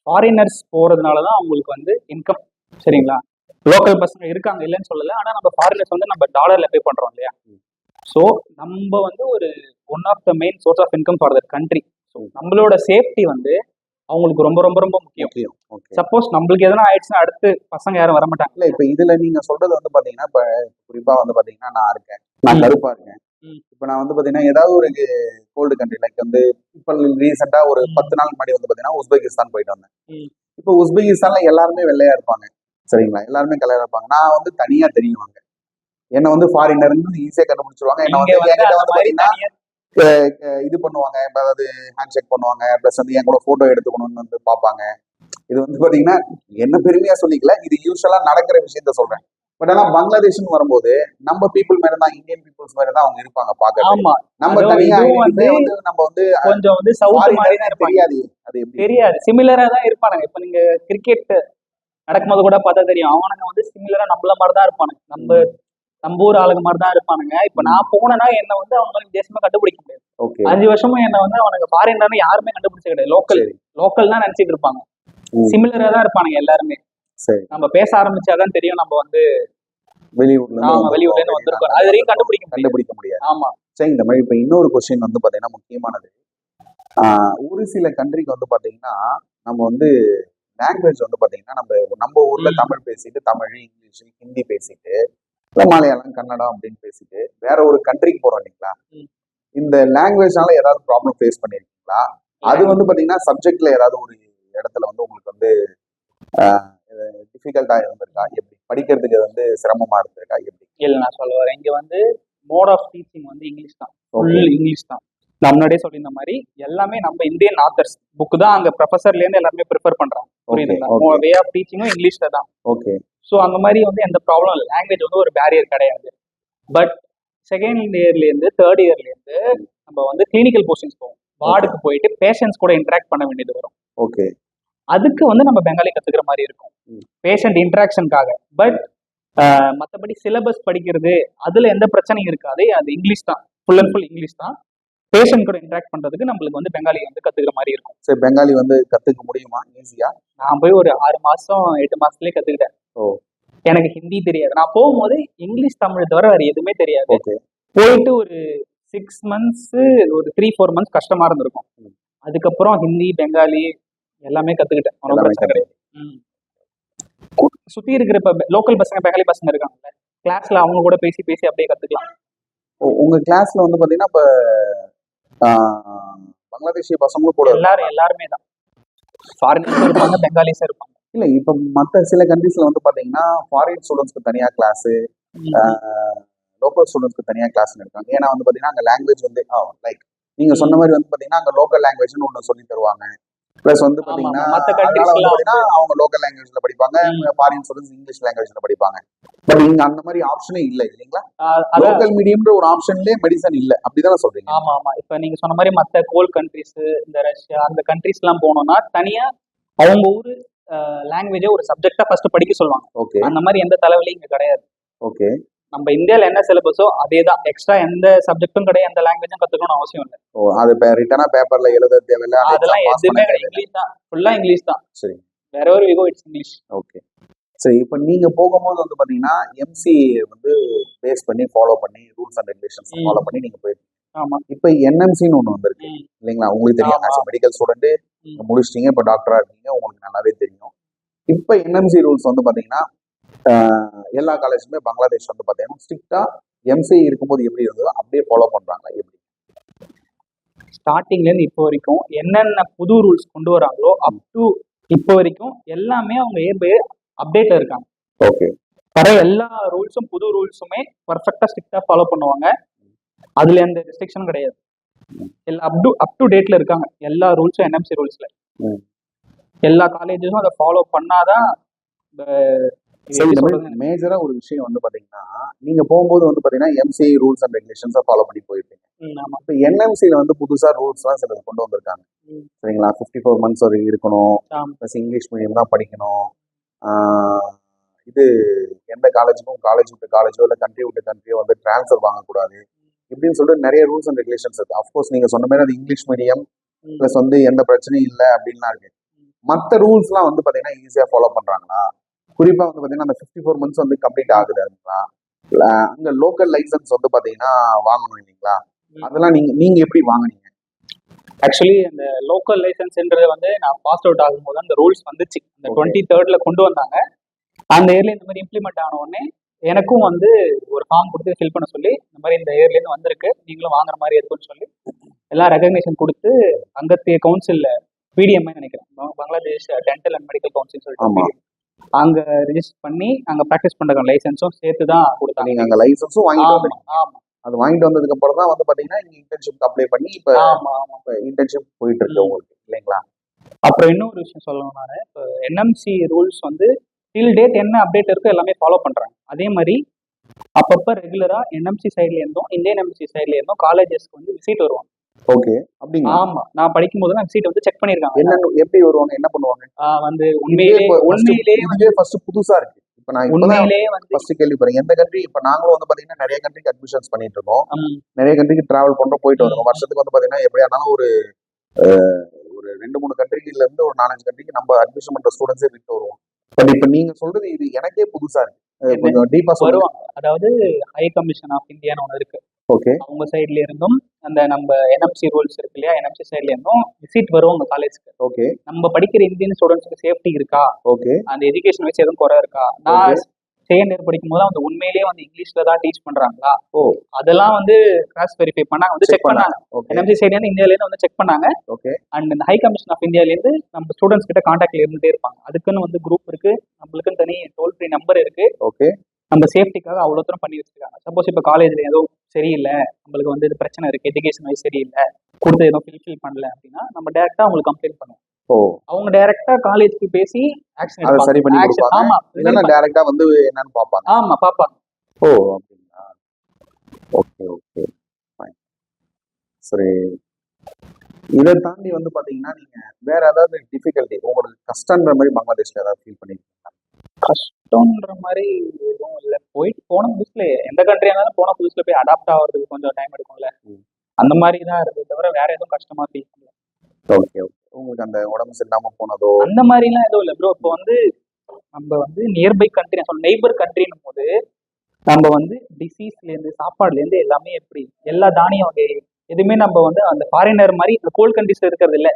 ஃபாரினர்ஸ் போறதுனால தான் அவங்களுக்கு வந்து இன்கம். சரிங்களா? லோக்கல் பசங்க இருக்காங்க இல்லைன்னு சொல்லல, ஆனா நம்ம ஃபாரினர்ஸ் வந்து நம்ம டாலர்ல பே பண்றோம் இல்லையா? ஸோ நம்ம வந்து ஒரு one of the main source of income for that country. So நம்மளோட சேஃப்டி வந்து அவங்களுக்கு ரொம்ப ரொம்ப ரொம்ப முக்கியம். சப்போஸ் நம்மளுக்கு எதனா ஆயிடுச்சுன்னா அடுத்து பசங்க யாரும் வர மாட்டாங்க. இல்ல இப்ப இதுல நீங்க சொல்றது வந்து பாத்தீங்கன்னா இப்ப குறிப்பா வந்து பாத்தீங்கன்னா நான் கருப்பா இருக்கேன். இப்ப நான் வந்து பாத்தீங்கன்னா ஏதாவது ஒரு கோல்டு கண்ட்ரி லைக் வந்து இப்ப ரீசெண்டா ஒரு 10 நாள் முன்னாடி வந்து பாத்தீங்கன்னா உஸ்பெகிஸ்தான் போயிட்டு வந்தேன். இப்ப உஸ்பெகிஸ்தான்ல எல்லாருமே வெள்ளையா இருப்பாங்க. சரிங்களா? எல்லாருமே கல்யாணம் இருப்பாங்க. நான் வந்து தனியா தெரியுவாங்க. என்ன வந்து ஃபாரினர்னு ஈஸியா கண்டுபிடிச்சிருவாங்க. என்ன வந்து என்கிட்ட வந்து பாத்தீங்கன்னா இது பண்ணுவாங்க, அதாவது ஹேண்ட் ஷேக் பண்ணுவாங்க, பிளஸ் வந்து என் கூட போட்டோ எடுத்துக்கணும்னு வந்து பார்ப்பாங்க. இது வந்து பாத்தீங்கன்னா என்ன பெருமையா சொல்லிக்கல, இது யூஸ்வலா நடக்கிற விஷயத்த சொல்றேன். பட் ஆனா பங்களாதேஷ்னு வரும்போது நம்ம பீப்புள் மேல தான், இந்தியன் பீப்புள்ஸ் மேல தான் அவங்க இருப்பாங்க பாக்க. நம்ம தனியா வந்து நம்ம வந்து கொஞ்சம் வந்து சவுத் மாதிரி தான் தெரியாது, அது தெரியாது, சிமிலரா தான் இருப்பானுங்க. இப்ப நீங்க கிரிக்கெட் நடக்கும்போது கூட பார்த்தா தெரியும், அவனுங்க வந்து சிமிலரா நம்மள மாதிரி தான் இருப்பானுங்க, நம்ம ஊர் ஆளுங்க மாதிரி தான் இருப்பானுங்க. இப்ப நான் போனேன்னா என்ன வந்து அவங்க தேசமா கண்டுபிடிக்க முடியாது. 5 வருஷமும் என்ன வந்து அவனுக்கு ஃபாரினர்னு யாருமே கண்டுபிடிச்ச கிடையாது. லோக்கல் தான் நினைச்சிட்டு இருப்பாங்க. சிமிலரா தான் இருப்பானுங்க எல்லாருமே. நம்ம பேச ஆரம்பிச்சாதான் தெரியும் நம்ம வந்து வெளியூர்ல இருந்து வந்திருக்கோம். அது வரைக்கும் கண்டுபிடிக்க முடியாது. ஆமா சரி. இந்த மாதிரி இப்ப இன்னொரு கொஸ்டின் வந்து பாத்தீங்கன்னா முக்கியமானது, ஒரு சில கண்ட்ரிக்கு வந்து பாத்தீங்கன்னா நம்ம வந்து லாங்குவேஜ் வந்து பாத்தீங்கன்னா நம்ம ஊர்ல தமிழ் பேசிட்டு, தமிழ், இங்கிலீஷ், ஹிந்தி பேசிட்டு, மலையாளம், கன்னடம் அப்படின்னு பேசிட்டு வேற ஒரு கண்ட்ரிக்கு போறோம் இல்லைங்களா? இந்த லாங்குவேஜ்னால ஏதாவது ப்ராப்ளம் ஃபேஸ் பண்ணிருக்கீங்களா? அது வந்து பாத்தீங்கன்னா சப்ஜெக்ட்ல ஏதாவது ஒரு இடத்துல வந்து உங்களுக்கு வந்து டிஃபிகல்ட்டா இருந்திருக்கா? எப்படி படிக்கிறதுக்கு வந்து சிரமமா இருந்திருக்கா? எப்படி? இல்ல நான் சொல்ல வரேன், இங்க வந்து மோட் ஆஃப் டீச்சிங் வந்து இங்கிலீஷ் தான், இங்கிலீஷ் தான். நான் முன்னாடியே சொல்லியிருந்த மாதிரி எல்லாமே நம்ம இந்தியன் ஆத்தர்ஸ் புக் தான் அங்க ப்ரொஃபஸர்ல இருந்து எல்லாருமே ப்ரிஃபர் பண்றாங்க. புரியுதுங்களா? வே ஆஃப் டீச்சிங்கும் இங்கிலீஷ்ல தான். ஓகே. ஸோ அந்த மாதிரி வந்து எந்த ப்ராப்ளம் இல்லை, லாங்குவேஜ் வந்து ஒரு பேரியர் கிடையாது. பட் செகண்ட் இயர்லேருந்து தேர்ட் இயர்லேருந்து நம்ம வந்து கிளினிக்கல் போஸ்டிங்ஸ் போவோம். வார்டுக்கு போயிட்டு பேஷண்ட்ஸ் கூட இன்டராக்ட் பண்ண வேண்டியது வரும். ஓகே. அதுக்கு வந்து நம்ம பெங்காலி கத்துக்கிற மாதிரி இருக்கும், பேஷண்ட் இன்டராக்ஷனுக்காக. பட் மற்றபடி சிலபஸ் படிக்கிறது அதுல எந்த பிரச்சனையும் இருக்காது, அது இங்கிலீஷ் தான் ஃபுல் அண்ட் ஃபுல் இங்கிலீஷ் தான். பேஷண்ட் கூட இன்ட்ராக்ட் பண்றதுக்கு நம்மளுக்கு வந்து பெங்காலி வந்து கத்துக்கிற மாதிரி இருக்கும். சரி, பெங்காலி வந்து கத்துக்க முடியுமா ஈஸியா? நான் போய் ஒரு 6 மாசம் 8 மாசத்துலயே கத்துக்கிட்டேன். ஓ, எனக்கு ஹிந்தி தெரியாது. நான் போகும்போது இங்கிலீஷ் தமிழ் தவிர வேற எதுவுமே தெரியாது. ஓகே. போயிட்டு ஒரு 6 மந்த்ஸ் ஒரு 3-4 மந்த்ஸ் கஷ்டமா இருந்திருக்கும். அதுக்கப்புறம் ஹிந்தி பெங்காலி எல்லாமே கத்துக்கிட்டேன். ஒன்றும் எல்லாமே பிரச்சனை கிடையாது. சுத்தி இருக்கிற இப்ப லோக்கல் பசங்க பெங்காலி பசங்க இருக்காங்கல்ல, கிளாஸ்ல அவங்க கூட பேசி பேசி அப்படியே கத்துக்கலாம். உங்க கிளாஸ்ல வந்து பாத்தீங்கன்னா இப்ப பங்களாதேஷி பசங்களும் கூட எல்லாருமே தான் ஃபாரினர்ஸும் இருப்பாங்க, பெங்காலிஸும் இருப்பாங்க. இல்ல இப்ப மத்த சில கண்ட்ரீஸ்ல வந்து பாத்தீங்கன்னா ஃபாரின் ஸ்டூடெண்ட்ஸ்க்கு தனியா கிளாஸ், லோக்கல் ஸ்டூடெண்ட்ஸ்க்கு தனியா கிளாஸ் இருக்காங்க. ஏன்னா வந்து பாத்தீங்கன்னா அங்க லாங்குவேஜ் வந்து லைக் நீங்க சொன்ன மாதிரி வந்து பாத்தீங்கன்னா அங்க லோக்கல் லாங்குவேஜ்னு ஒண்ணு சொல்லி தருவாங்க. பிளஸ் வந்து பாத்தீங்கன்னா அவங்க லோக்கல் லாங்குவேஜ்ல படிப்பாங்க, ஃபாரின் ஸ்டூடெண்ட்ஸ் இங்கிலீஷ் லாங்குவேஜ்ல படிப்பாங்க. பட் இங்க அந்த மாதிரி ஆப்ஷனே இல்ல இல்லைங்களா? லோக்கல் மீடியம்ன்ற ஒரு ஆப்ஷன்லயே மெடிசன் இல்ல, அப்படிதான் சொல்றீங்க? ஆமா ஆமா. இப்ப நீங்க சொன்ன மாதிரி மத்த கோல் கண்ட்ரிஸ், இந்த ரஷ்யா அந்த கண்ட்ரிஸ் எல்லாம் போனோம்னா தனியா அவங்க ஊரு லாங்குவேஜை ஒரு சப்ஜெக்டா ஃபர்ஸ்ட் படிக்க சொல்லுவாங்க. ஓகே. அந்த மாதிரி எந்த தலைவலியும் இங்க கிடையாது. ஓகே. நம்ம இந்தியால என்ன சிலபஸோ அதே தான். எக்ஸ்ட்ரா எந்த சப்ஜெக்டும் கிடையாது, எந்த லாங்குவேஜும் கத்துக்கணும்னு அவசியம் இல்லை. ஓ, அது ரிட்டனா பேப்பர்ல எழுத தேவையில்ல, அதெல்லாம் எதுவுமே இங்கிலீஷ் தான், ஃபுல்லா இங்கிலீஷ் தான். சரி, வேற ஒரு விகோ இட்ஸ் இங்கிலீஷ். ஓகே. சரி, இப்போ நீங்க போகும்போது வந்து பாத்தீங்கன்னா எம்சி வந்து பேஸ் பண்ணி ஃபாலோ பண்ணி ரூல்ஸ் அண்ட் ரெகுலேஷன்ஸ் ஃபாலோ பண்ணி நீங்க போயிருக்கீங்க. ஆமா. இப்போ என்எம்சின்னு ஒண்ணு வந்திருக்கு இல்லைங்களா? உங்களுக்கு தெரியும், ஆஸ் மெடிக்கல் ஸ்டூடெண்ட் முடிச்சிட்டீங்க, இப்போ டாக்டரா இருக்கீங்க, உங்களுக்கு நல்லாவே தெரியும். இப்போ என்எம்சி ரூல்ஸ் வந்து பாத்தீங்கன்னா எல்லா காலேஜுமே பங்களாதேஷ் வந்து பாத்தீங்கன்னா ஸ்ட்ரிக்டா எம்சி இருக்கும்போது எப்படி இருந்ததோ அப்படியே ஃபாலோ பண்றாங்க. எப்படி ஸ்டார்டிங்ல இருந்து இப்போ வரைக்கும் என்னென்ன புது ரூல்ஸ் கொண்டு வராங்களோ அப் டு இப்போ வரைக்கும் எல்லாமே அவங்க ஏற்பே அப்டேட்ல இருக்காங்க. ஓகே. வர எல்லா ரூல்ஸும் புது ரூல்ஸுமே பர்ஃபெக்டா ஸ்ட்ரிக்டா ஃபாலோ பண்ணுவாங்க. அதுல எந்த ரெஸ்ட்ரிக்ஷனும் கிடையாது. எல்லாம் அப் டு டேட்ல இருக்காங்க. எல்லா ரூல்ஸும் என்எம்சி ரூல்ஸ்ல எல்லா காலேஜஸும் அதை ஃபாலோ பண்ணாதான். மேஜரா ஒரு விஷயம் வந்து பாத்தீங்கன்னா நீங்க போகும்போது வந்து பாத்தீங்கன்னா எம்சி ரூல்ஸ் அண்ட் ரெகுலேஷன்ஸை ஃபாலோ பண்ணி போயிருப்பீங்க. இப்போ என்எம்சில வந்து புதுசா ரூல்ஸ் எல்லாம் சிலது கொண்டு வந்திருக்காங்க. சரிங்களா? 54 மந்த்ஸ் ஒரு இருக்கணும், ப்ளஸ் இங்கிலீஷ் மீடியம் தான் படிக்கணும், இது எந்த காலேஜுக்கும் காலேஜ் விட்டு காலேஜோ இல்லை கண்ட்ரி விட்டு கண்ட்ரியோ வந்து டிரான்ஸ்ஃபர் வாங்கக்கூடாது இப்படின்னு சொல்லிட்டு நிறைய ரூல்ஸ் அண்ட் ரெகுலேஷன்ஸ் இருக்கு. அஃப்கோர்ஸ் நீங்க சொன்ன மாதிரி அது இங்கிலீஷ் மீடியம் ப்ளஸ் வந்து எந்த பிரச்சனையும் இல்லை அப்படின்லாம் இருக்கு. மற்ற ரூல்ஸ்லாம் வந்து பாத்தீங்கன்னா ஈஸியா ஃபாலோ பண்றாங்களா? குறிப்பா வந்து பாத்தீங்கன்னா அந்த 54 மந்த்ஸ் வந்து கம்ப்ளீட் ஆகுதுங்களா? அங்க லோக்கல் லைசன்ஸ் வந்து பாத்தீங்கன்னா வாங்கணும் இல்லைங்களா? அதெல்லாம் நீங்க எப்படி வாங்குனீங்க? ஆக்சுவலி அந்த லோக்கல் லைசன்ஸ்ன்றது வந்து நான் பாஸ் அவுட் ஆகும்போது அந்த ரூல்ஸ் வந்துச்சு. அந்த 23rd கொண்டு வந்தாங்க. அந்த இயர்ல இந்த மாதிரி இம்ப்ளிமெண்ட் ஆன உடனே எனக்கும் வந்து ஒரு ஃபார்ம் கொடுத்து ஃபில் பண்ண சொல்லி, இந்த மாதிரி இந்த இயர்ல இருந்து வந்திருக்கு, நீங்களும் வாங்குற மாதிரி இருக்குன்னு சொல்லி எல்லாம் ரெகக்னேஷன் கொடுத்து அங்கத்திய கவுன்சில் பிடிஎம்ஐ நினைக்கிறேன், Bangladesh dental and medical council சொல்லிட்டு அங்க ரிஜிஸ்டர் பண்ணி அங்க ப்ராக்டிஸ் பண்ற லைசன்ஸும் சேர்த்து தான் கொடுத்தாங்க. நீங்க அங்க லைசன்ஸும் வாங்கிட்டு அது வாங்கிட்டு வந்ததுக்கு அப்புறம் தான் வந்து பாத்தீங்கன்னா இங்க இன்டர்ன்ஷிப் அப்ளை பண்ணி இப்ப இன்டர்ன்ஷிப் போயிட்டு இருக்கு உங்களுக்கு இல்லைங்களா? அப்புறம் இன்னொரு விஷயம் சொல்லணும், நான் இப்போ என்எம்சி ரூல்ஸ் வந்து டில் டேட் என்ன அப்டேட் இருக்கோ எல்லாமே ஃபாலோ பண்றாங்க. அதே மாதிரி அப்பப்ப ரெகுலரா என்எம்சி சைட்ல இருந்தும் இந்தியன் எம்சி சைட்ல இருந்தும் காலேஜஸ்க்கு வந்து விசிட் வருவாங்க. ஓகே. அப்படிங்களா? ஆமா, நான் படிக்கும் போது விசிட் வந்து செக் பண்ணிருக்காங்க. என்ன எப்படி வருவாங்க, என்ன பண்ணுவாங்க? வந்து உண்மையிலேயே ஃபர்ஸ்ட் புதுசா இருக்கு. இப்ப நான் உண்மையிலேயே வந்து ஃபர்ஸ்ட் கேள்விப்படுறேன். எந்த கண்ட்ரி இப்ப நாங்களும் வந்து பாத்தீங்கன்னா நிறைய கண்ட்ரிக்கு அட்மிஷன்ஸ் பண்ணிட்டு இருக்கோம், நிறைய கண்ட்ரிக்கு டிராவல் பண்றோம், போயிட்டு வரோம். வருஷத்துக்கு வந்து பாத்தீங்கன்னா எப்படியா இருந்தாலும் ஒரு 2-3 கண்ட்ரில இருந்து ஒரு 4-5 கண்ட்ரிக்கு நம்ம அட்மிஷன் பண்ற ஸ்டூடெண்ட்ஸே விட்டு வருவோம். பட் இப்ப நீங்க சொல்றது இது எனக்கே புதுசா இருக்கு. கொஞ்சம் டீப்பா சொல்லுவாங்க. அதாவது ஹை கமிஷன் ஆஃப் இந்தியான்னு ஒன்று இருக்கு. ஓகே. அவங்க சைட்ல இருந்தும் அந்த நம்ம என்எம்சி ரூல்ஸ் இருக்கு இல்லையா, என்எம்சி சைட்ல இருந்தும் விசிட் வருவாங்க காலேஜ்க்கு. ஓகே. நம்ம படிக்கிற இந்தியன் ஸ்டூடெண்ட்ஸ்க்கு சேஃப்டி இருக்கா, ஓகே, அந்த எஜுகேஷன் வச்சு எதுவும் குறை இருக்கா, நான் செகண்ட் இயர் படிக்கும் போது வந்து உண்மையிலேயே வந்து இங்கிலீஷ்ல தான் டீச் பண்றாங்களா, அதெல்லாம் வந்து கிராஸ் வெரிஃபை பண்ணாங்க, வந்து செக் பண்ணாங்க. என்எம்சி சைட்ல இருந்து இந்தியால இருந்து வந்து செக் பண்ணாங்க. ஓகே. அண்ட் இந்த ஹை கமிஷன் ஆஃப் இந்தியால இருந்து நம்ம ஸ்டூடெண்ட்ஸ் கிட்ட கான்டாக்ட்ல இருந்துட்டே இருப்பாங்க. அதுக்குன்னு வந்து குரூப் இருக்கு, நம்மளுக்குன்னு தனி டோல் ஃப்ரீ நம்பர் இருக்கு. ஓகே. நம்ம சேஃப்டிக்காக அவ்வளோ தூரம் பண்ணி வச்சிருக்காங்க. சப்போஸ் இப்போ காலேஜ்ல ஏதோ சரியில்லை, நம்மளுக்கு வந்து இது பிரச்சனை இருக்கு, எஜுகேஷன் வைஸ் சரியில்லை, கொடுத்து ஏதோ ஃபில் பண்ணல அப்படின்னா நம்ம டைரக்டா அவங்களுக்கு கம்ப்ளைண்ட் பண்ணுவோம். அவங்க டைரக்டா காலேஜ்க்கு பேசி ஆக்ஷன் சரி பண்ணி கொடுப்பாங்க. ஆமா, இல்லனா டைரக்டா வந்து என்னன்னு பாப்பாங்க. ஆமா, பாப்பாங்க. அப்படிங்களா? Okay, okay, fine. சரி, இதை தாண்டி வந்து பாத்தீங்கன்னா நீங்க வேற ஏதாவது டிஃபிகல்ட்டி உங்களுக்கு கஷ்டன்ற மாதிரி பங்களாதேஷ்ல ஏதாவது ஃபீல் பண்ணிருக்கீங்களா? கஷ்டம்ன்ற மாதிரி எதுவும் இல்லை. போன புதுசுல எந்த கண்ட்ரியா இருந்தாலும் போன புதுசுல போய் அடாப்ட் ஆகிறதுக்கு கொஞ்சம் டைம் எடுக்கும்ல. அந்த மாதிரி தான் இருக்கு தவிர வேற எதுவும் கஷ்டமா ஃபீல் பண்ணல. Okay okay. உங்களுக்கு அந்த உடம்பு சரியில்லாம போனதோ அந்த மாதிரிலாம் எதுவும் இல்லை ப்ரோ. இப்போ வந்து நம்ம வந்து நியர்பை கண்ட்ரி, சொல்ல நெய்பர் கண்ட்ரின்னும் போது நம்ம வந்து டிசீஸ்லேருந்து சாப்பாடுலேருந்து எல்லாமே எப்படி எல்லா தானிய வகை எதுவுமே நம்ம வந்து அந்த ஃபாரினர் மாதிரி இந்த கோல்ட் கண்ட்ரிஸ்ல இருக்கிறது இல்லை.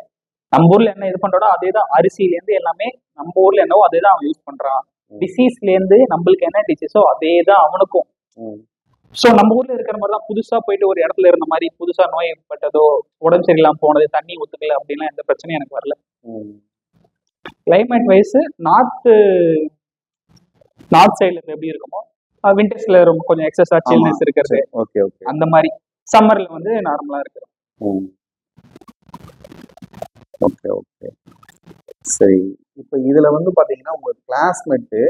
நம்ம ஊர்ல என்ன இது பண்றோம் அதே தான். அரிசிலேருந்து எல்லாமே நம்ம ஊர்ல என்னவோ அதே தான் அவன் யூஸ் பண்றான். டிசீஸ்லேருந்து நம்மளுக்கு என்ன டிசீஸோ அதே தான் அவனுக்கும். ஸோ நம்ம ஊர்ல இருக்கிற மாதிரி தான் புதுசா போயிட்டு ஒரு இடத்துல இருந்த மாதிரி புதுசா நோய் ஏற்பட்டதோ உடம்பு சரியில்லாம போனது தண்ணி ஒத்துக்கல அப்படின்லாம் எந்த பிரச்சனையும் எனக்கு வரல. கிளைமேட் வைஸ் நார்த் சைட்ல எப்படி இருக்குமோ விண்டர்ஸ்ல ரொம்ப கொஞ்சம் எக்ஸஸா சில்னஸ் இருக்கிறது. Okay okay. அந்த மாதிரி சம்மர்ல வந்து நார்மலா இருக்கு. ஓகே ஓகே சரி. இப்போ இதுல வந்து பாத்தீங்கன்னா உங்க கிளாஸ்மேட்டு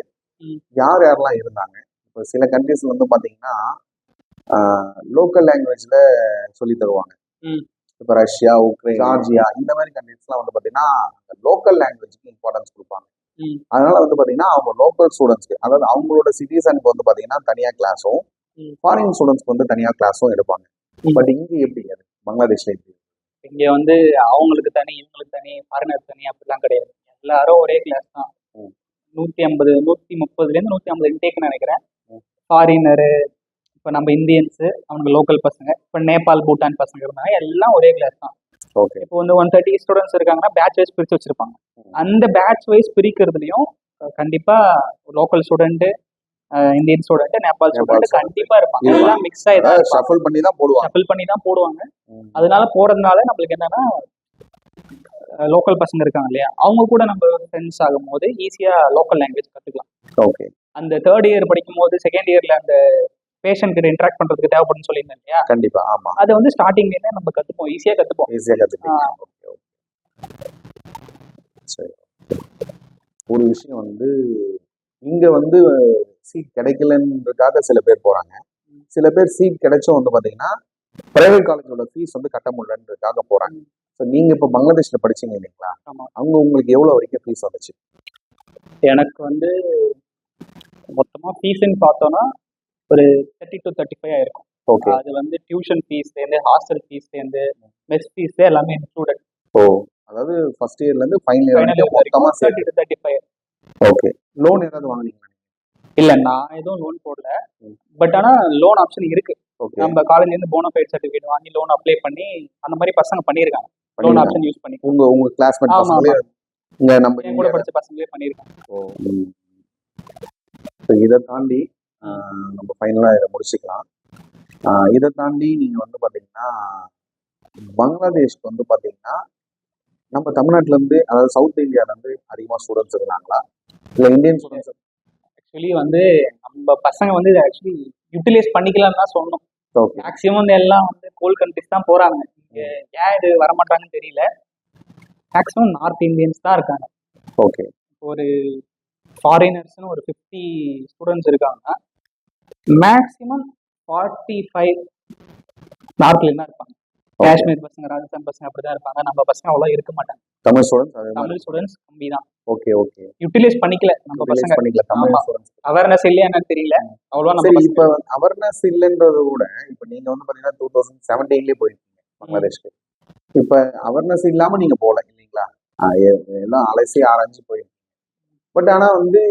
யார் யாரெல்லாம் இருந்தாங்க? இப்போ சில கண்ட்ரிஸ்ல வந்து பாத்தீங்கன்னா லோக்கல் லாங்குவேஜ்ல சொல்லி தருவாங்க. இப்போ ரஷ்யா, உக்ரைன், ஜார்ஜியா இந்த மாதிரி கண்ட்ரிஸ்லாம் வந்து பாத்தீங்கன்னா லோக்கல் லாங்குவேஜ்க்கு இம்பார்ட்டன்ஸ் கொடுப்பாங்க. அதனால வந்து பாத்தீங்கன்னா அவங்க லோக்கல் ஸ்டூடெண்ட்ஸ்க்கு, அதாவது அவங்களோட சிட்டிசனுக்கு வந்து பாத்தீங்கன்னா தனியா கிளாஸும் ஃபாரின் ஸ்டூடெண்ட்ஸ்க்கு வந்து தனியா கிளாஸும் எடுப்பாங்க. பட் இங்க எப்படி அது பங்களாதேஷ்ல எப்படி? இங்க வந்து அவங்களுக்கு தனி இவங்களுக்கு தனி ஃபாரினர் தனி அப்படிலாம் கிடையாது. எல்லாரும் ஒரே கிளாஸ் தான். 150 130 150 இன்டேக்னு நினைக்கிறேன். ஃபாரினரு, இப்போ நம்ம இந்தியன்ஸு, அவங்க லோக்கல் பசங்க, இப்போ நேபாள் பூட்டான் பசங்க இருந்தாங்க, எல்லாம் ஒரே கிளாஸ் தான். ஓகே. இப்போ வந்து 130 ஸ்டூடெண்ட்ஸ் இருக்காங்கன்னா பேட்ச் வைஸ் பிரித்து வச்சிருப்பாங்க. அந்த பேட்ச் வைஸ் பிரிக்கிறதுலையும் கண்டிப்பா local student, Indian student, Nepal student கண்டிப்பா இருப்பாங்க. எல்லாம் மிக்ஸ் ஆகி தான் ஷஃபிள் பண்ணி தான் போடுவாங்க. அதனால போறதுனால நம்மளுக்கு என்னன்னா லோக்கல் பசங்க இருக்காங்க இல்லையா, அவங்க கூட நம்ம ஃப்ரெண்ட்ஸ் ஆகும் போது ஈஸியா லோக்கல் லாங்குவேஜ் கத்துக்கலாம். ஓகே. அந்த 3rd இயர் படிக்கும் போது செகண்ட் இயர்ல அந்த பேஷண்ட் கிட்ட இன்டராக்ட் பண்றதுக்கு தேவைப்படுன்னு சொல்லியிருந்தேன் இல்லையா. கண்டிப்பா. ஆமா. அதை வந்து ஸ்டார்டிங்ல நம்ம கத்துப்போம், ஈஸியா கத்துப்போம். சரி. ஒரு விஷயம் வந்து இங்க வந்து சீட் கிடைக்கலன்றதுக்காக சில பேர் போறாங்க. சில பேர் சீட் கிடைச்சும் வந்து பாத்தீங்கன்னா பிரைவேட் காலேஜோட ஃபீஸ் வந்து கட்ட முடியலன்றதுக்காக போறாங்க. ஸோ நீங்க இப்போ பங்களாதேஷ்ல படிச்சீங்க இல்லைங்களா? அவங்க உங்களுக்கு எவ்வளவு வரைக்கும் ஃபீஸ் வந்துச்சு? எனக்கு வந்து மொத்தமா ஃபீஸ்ன்னு பார்த்தோம்னா ஒரு 30 to 35 ஆயிருக்கும். ஓகே. அது வந்து டியூஷன் ஃபீஸ்லேருந்து ஹாஸ்டல் ஃபீஸ்லேருந்து மெஸ் ஃபீஸ் எல்லாமே இன்க்ளூடட். அதாவது ஃபர்ஸ்ட் இயர்ல இருந்து ஃபைனல் இயர் மொத்தமா 30 to 35. ஓகே. லோன் ஏதாவது வாங்குனீங்களா? இல்ல, நான் எதுவும் லோன் போடல. பட் ஆனா லோன் ஆப்ஷன் இருக்கு. நம்ம காலேஜ்ல இருந்து போனஃபைட் சர்டிஃபிகேட் வாங்கி லோன் அப்ளை பண்ணி அந்த மாதிரி பசங்க பண்ணிருக்காங்க. லோன் ஆப்ஷன் யூஸ் பண்ணி உங்க கிளாஸ்மேட் பசங்களே இங்க நம்ம கூட படிச்ச பசங்களே பண்ணிருக்காங்க. இதை தாண்டி நம்ம ஃபைனலா இதை முடிச்சுக்கலாம். இதை தாண்டி நீங்க வந்து பாத்தீங்கன்னா பங்களாதேஷ்க்கு வந்து பாத்தீங்கன்னா நம்ம தமிழ்நாட்டுல இருந்து, அதாவது சவுத் இந்தியால இருந்து அதிகமா ஸ்டூடெண்ட்ஸ் இருந்தாங்களா இல்ல இந்தியன் ஸ்டூடெண்ட்ஸ்? ஆக்சுவலி வந்து நம்ம பசங்க வந்து இதை ஆக்சுவலி யூட்டிலைஸ் பண்ணிக்கலாம்னு தான் சொன்னோம். மேக்ஸிமம் வந்து எல்லாம் வந்து கோல்ட் கண்ட்ரிஸ் தான் போறாங்க. இங்க ஏன் இது வரமாட்டாங்கன்னு தெரியல. மேக்ஸிமம் நார்த் இந்தியன்ஸ் தான் இருக்காங்க. ஓகே. ஒரு ஃபாரினர்ஸ்னு ஒரு 50 ஸ்டூடெண்ட்ஸ் இருக்காங்கன்னா மேக்ஸிமம் 45 நார்த்ல தான் இருப்பாங்க. காஷ்மீர் பசங்க, ராஜஸ்தான் பசங்க அப்படிதான் இருப்பாங்க. நம்ம பசங்க அவ்வளவு இருக்க மாட்டாங்க. தமிழ் ஸ்டூடெண்ட்ஸ் கம்மி தான். Okay okay. யூட்டிலைஸ் பண்ணிக்கல நம்ம பசங்க. தமிழ் ஸ்டூடெண்ட்ஸ் அவேர்னஸ் இல்லையான்னு தெரியல. அவ்வளவா நம்ம இப்ப அவேர்னஸ் இல்லைன்றத விட இப்ப நீங்க வந்து பாத்தீங்கன்னா 2017 போயிருக்கீங்க பங்களாதேஷ்க்கு. இப்ப அவேர்னஸ் இல்லாம நீங்க போல இல்லைங்களா? எல்லாம் அலசி ஆராய்ச்சி போயிருக்கீங்க. பட் ஆனா வந்து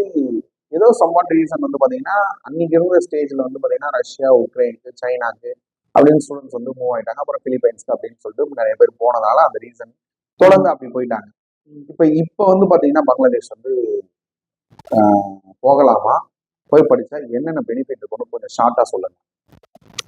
ஏதோ சம்வாட் ரீசன் வந்து பாத்தீங்கன்னா அன்னைக்கு இருந்த ஸ்டேஜ்ல வந்து பாத்தீங்கன்னா ரஷ்யா, உக்ரைனுக்கு, சைனாக்கு அப்படின்னு ஸ்டூடெண்ட்ஸ் வந்து மூவ் ஆயிட்டாங்க. அப்புறம் பிலிப்பைன்ஸ்க்கு அப்படின்னு சொல்லிட்டு நிறைய பேர் போனதால அந்த ரீசன் தொடர்ந்து அப்படி போயிட்டாங்க. இப்ப வந்து பாத்தீங்கன்னா பங்களாதேஷ் வந்து போகலாமா? போய் படிச்சா என்னென்ன பெனிஃபிட் இருக்குன்னு கொஞ்சம் ஷார்ட்டா சொல்லுங்க.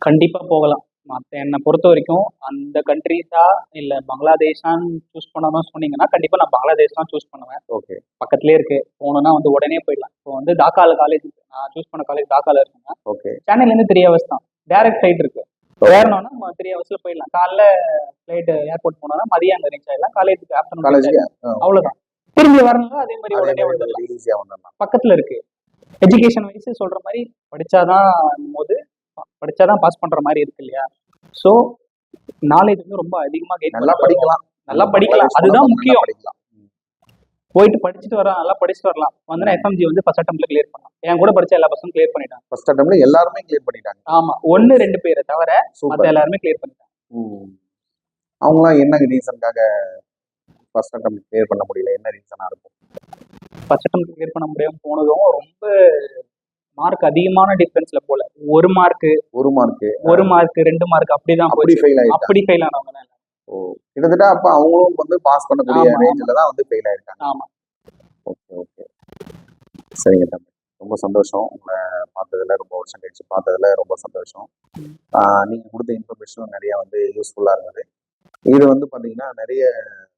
கண்டிப்பா போகலாம். மற்ற என்னை பொறுத்த வரைக்கும் அந்த கண்ட்ரிஸா இல்ல பங்களாதேஷான்னு சூஸ் பண்ணணும்னு சொன்னீங்கன்னா கண்டிப்பா நான் பங்களாதேஷ் தான் சூஸ் பண்ணுவேன். ஓகே. பக்கத்துலேயே இருக்கு, போகணும்னா வந்து உடனே போயிடலாம். இப்போ வந்து டாக்கால காலேஜ், நான் சூஸ் பண்ண காலேஜ் டாக்கால இருக்குன்னா ஓகே, சென்னையில இருந்து 3 hours தான் டைரக்ட் ஃபிளைட் இருக்கு. ஏறணும்னா 3 hours போயிடலாம். காலைல ஃபிளைட் ஏர்போர்ட் போனோம்னா மதியம் அங்கே ரீச் ஆயிடலாம். காலேஜுக்கு ஆஃப்டர்நூன் அவ்வளவுதான். திரும்பி வரணும் அதே மாதிரி உடனே வந்துடலாம். பக்கத்துல இருக்கு. எஜுகேஷன் வைஸ் சொல்ற மாதிரி படிச்சாதான் பாஸ் பண்ற மாதிரி இருக்கு இல்லையா? ஸோ நாலேஜ் வந்து ரொம்ப அதிகமா கெயின் நல்லா படிக்கலாம். அதுதான் முக்கியம். போயிட்டு படிச்சுட்டு வரலாம், நல்லா படிச்சுட்டு வரலாம். வந்து நான் எஃப்எம்ஜி வந்து ஃபர்ஸ்ட் அட்டம்ப்ட்ல கிளியர் பண்ணலாம். என் கூட படிச்ச எல்லா பசங்களும் கிளியர் பண்ணிட்டாங்க. ஃபர்ஸ்ட் அட்டம்ப்ட்ல எல்லாருமே கிளியர் பண்ணிட்டாங்க. ஆமா, 1-2 பேரை தவிர மத்த சூப்பர். எல்லாருமே கிளியர் பண்ணிட்டாங்க. அவங்களாம் என்ன ரீசனுக்காக ஃபர்ஸ்ட் அட்டம் கிளியர் பண்ண முடியல? என்ன ரீசனா இருக்கும்? ஃபர்ஸ்ட் அட்டம் கிளியர் பண்ண முடியாம போனதும் ரொம்ப மார்க் அதிகமான டிஃபரன்ஸ்ல போல. 1 மார்க் 1 மார்க் 2 மார்க் அப்படிதான் அப்படி போச்சு. ஃபெயில் ஆயிட்டாங்க. அப்படி ஃபெயில் ஆனவங்க தான். ஓ, கிட்டத்தட்ட அப்ப அவங்களும் வந்து பாஸ் பண்ணக்கூடிய ஆமா, ரேஞ்சில தான் வந்து ஃபெயில் ஆயிருக்காங்க. ஆமா. ஓகே ஓகே, சரிங்க தம்பி, ரொம்ப சந்தோஷம். உங்களை பார்த்ததுல, ரொம்ப வருஷம் கழிச்சு பார்த்ததுல ரொம்ப சந்தோஷம். நீங்க கொடுத்த இன்ஃபர்மேஷனும் நிறைய வந்து யூஸ்ஃபுல்லா இருந்தது. இது வந்து பாத்தீங்கன்னா நிறைய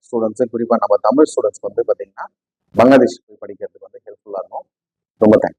ஸ்டூடெண்ட்ஸ், குறிப்பா நம்ம தமிழ் ஸ்டூடெண்ட்ஸ்க்கு வந்து பாத்தீங்கன்னா பங்களாதேஷ் போய் படிக்கிறதுக்கு வந்து ஹெல்ப்ஃபுல்லா இருக்கும். ரொம்ப தேங்க்ஸ்.